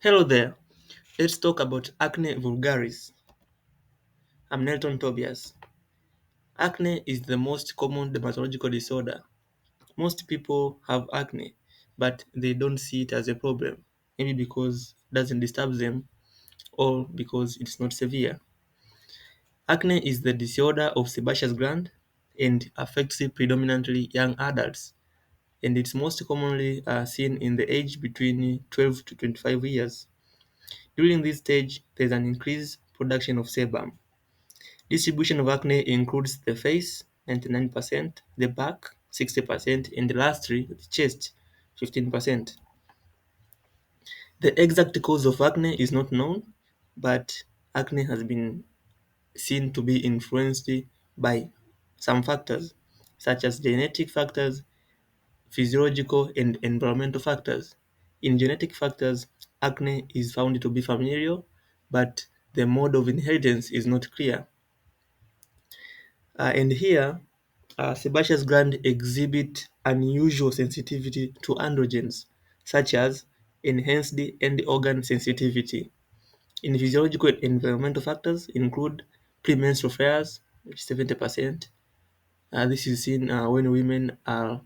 Hello there. Let's talk about acne vulgaris. I'm Nelton Tobias. Acne is the most common dermatological disorder. Most people have acne, but they don't see it as a problem, maybe because it doesn't disturb them or because it's not severe. Acne is the disorder of sebaceous gland and affects predominantly young adults, and it's most commonly seen in the age between 12 to 25 years. During this stage, there's an increased production of sebum. Distribution of acne includes the face (99%), the back (60%), and lastly the chest (15%). The exact cause of acne is not known, but acne has been seen to be influenced by some factors such as genetic factors, physiological and environmental factors. In genetic factors, acne is found to be familial, but the mode of inheritance is not clear. And here, sebaceous gland exhibit unusual sensitivity to androgens, such as enhanced end organ sensitivity. In physiological and environmental factors include premenstrual flares, which is 70%. This is seen when women are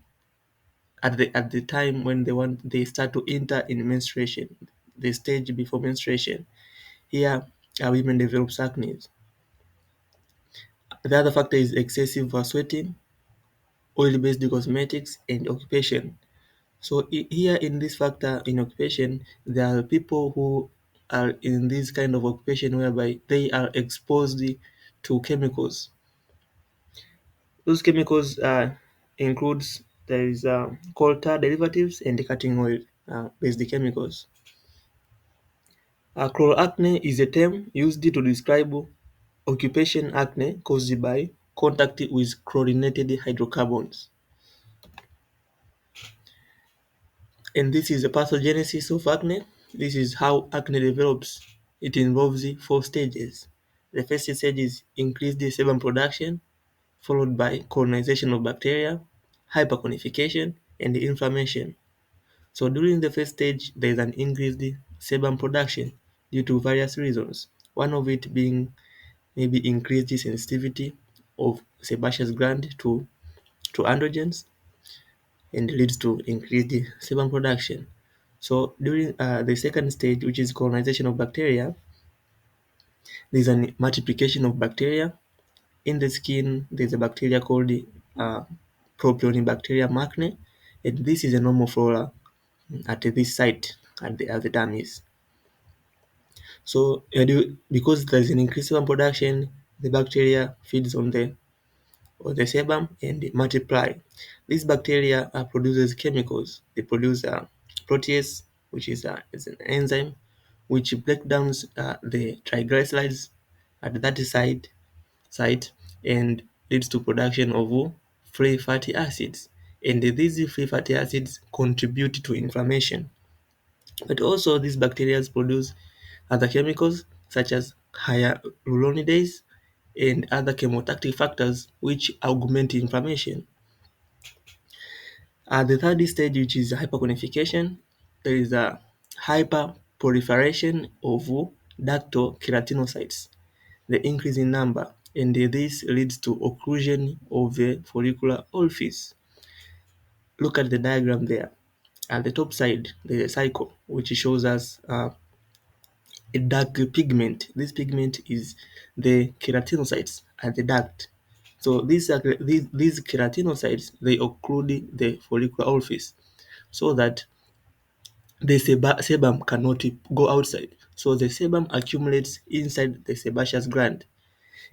at the time when they start to enter in menstruation, the stage before menstruation. Here, women develop acne. The other factor is excessive sweating, oil-based cosmetics, and occupation. So here in this factor in occupation, there are people who are in this kind of occupation whereby they are exposed to chemicals. Those chemicals includes there is coal tar derivatives and cutting oil based chemicals. Chloracne is a term used to describe occupation acne caused by contact with chlorinated hydrocarbons. And this is the pathogenesis of acne. This is how acne develops. It involves four stages. The first stage is increased sebum production, followed by colonization of bacteria, hyperconification, and inflammation. So during the first stage, there is an increased sebum production due to various reasons. One of it being maybe increased sensitivity of sebaceous gland to androgens, and leads to increased sebum production. So during the second stage, which is colonization of bacteria, there's a multiplication of bacteria. In the skin, there's a bacteria called uh, Propionibacterium acne, and this is a normal flora at this site at the dermis. So because there's an increase in production, the bacteria feeds on the sebum and multiply. These bacteria produces chemicals. They produce protease, which is an enzyme which breaks down the triglycerides at that site and leads to production of free fatty acids. And these free fatty acids contribute to inflammation. But also these bacteria produce other chemicals such as hyaluronidase and other chemotactic factors which augment inflammation. At the third stage, which is hyperconification, there is a hyperproliferation of ductal keratinocytes, the increase in number, and this leads to occlusion of the follicular orifice. Look at the diagram there. At the top side, there is a cycle which shows us a dark pigment. This pigment is the keratinocytes at the duct. So these keratinocytes they occlude the follicular orifice so that the sebum cannot go outside. So the sebum accumulates inside the sebaceous gland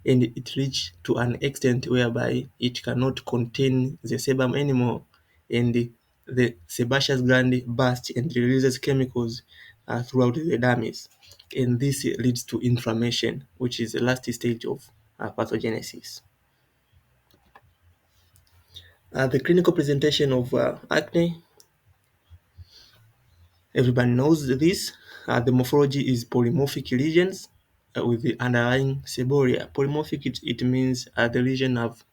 and it reaches to an extent whereby it cannot contain the sebum anymore, and the sebaceous gland bursts and releases chemicals throughout the dermis, and this leads to inflammation, which is the last stage of pathogenesis. The clinical presentation of acne, everybody knows this. The morphology is polymorphic lesions with the underlying seborrhea. Polymorphic, it means the lesion have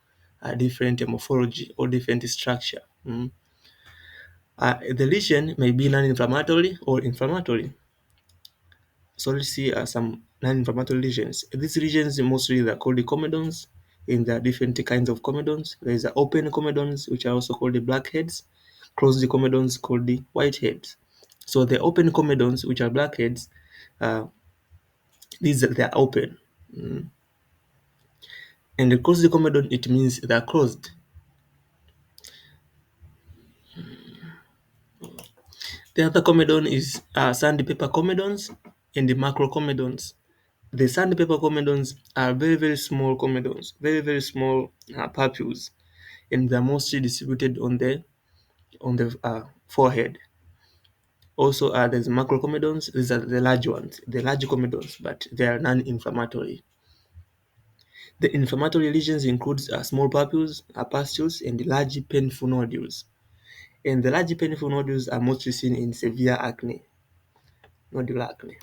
a different morphology or different structure. The lesion may be non-inflammatory or inflammatory. So let's see some non-inflammatory lesions. These lesions mostly they're called the comedones, and there are different kinds of comedones. There is the open comedones, which are also called the blackheads, closed comedones called the whiteheads. So the open comedones, which are blackheads, uh, they are open, and the closed comedone it means they are closed. The other comedone is sandpaper comedones and the macrocomedones. The sandpaper comedones are very, very small comedones, very, very small papules, and they're mostly distributed on the forehead. Also, there's macrocomedones. These are the large ones, the large comedones, but they are non-inflammatory. The inflammatory lesions include small papules, pustules, and large painful nodules. And the large painful nodules are mostly seen in severe acne, nodular acne.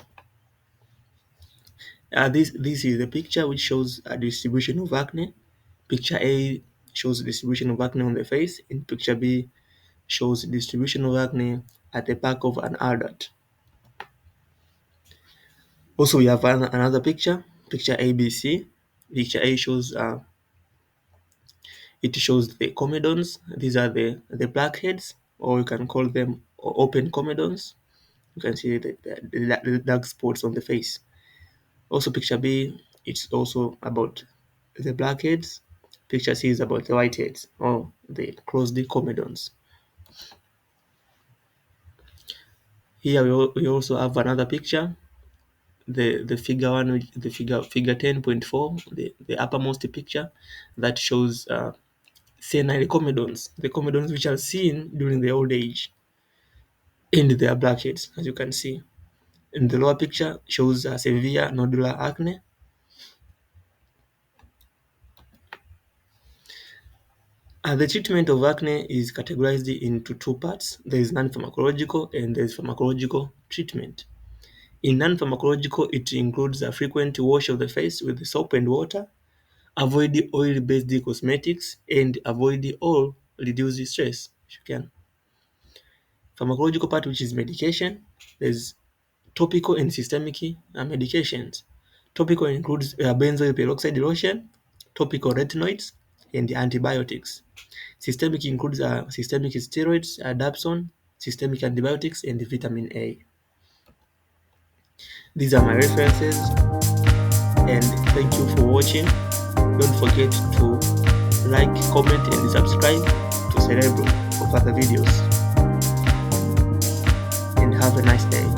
This is the picture which shows a distribution of acne. Picture A shows distribution of acne on the face, and picture B shows distribution of acne at the back of an adult. Also, we have another picture, picture ABC. Picture A shows it shows the comedones. These are the blackheads, or you can call them open comedones. You can see the dark spots on the face. Also, picture B, it's also about the blackheads. Picture C is about the whiteheads, or the closed comedones. Here we also have another picture, the figure one, the figure 10.4, the uppermost picture that shows senile comedones, the comedones which are seen during the old age, and they are blackheads, as you can see. And the lower picture shows severe nodular acne. The treatment of acne is categorized into two parts. There is non-pharmacological and there is pharmacological treatment. In non-pharmacological, it includes a frequent wash of the face with soap and water, avoid oil-based cosmetics, and avoid all reduce stress if you can. Pharmacological part, which is medication, there's topical and systemic medications. Topical includes benzoyl peroxide lotion, topical retinoids, and antibiotics. Systemic includes systemic steroids, dapsone, systemic antibiotics, and vitamin A. These are my references, and thank you for watching. Don't forget to like, comment, and subscribe to Cerebro for further videos. And have a nice day.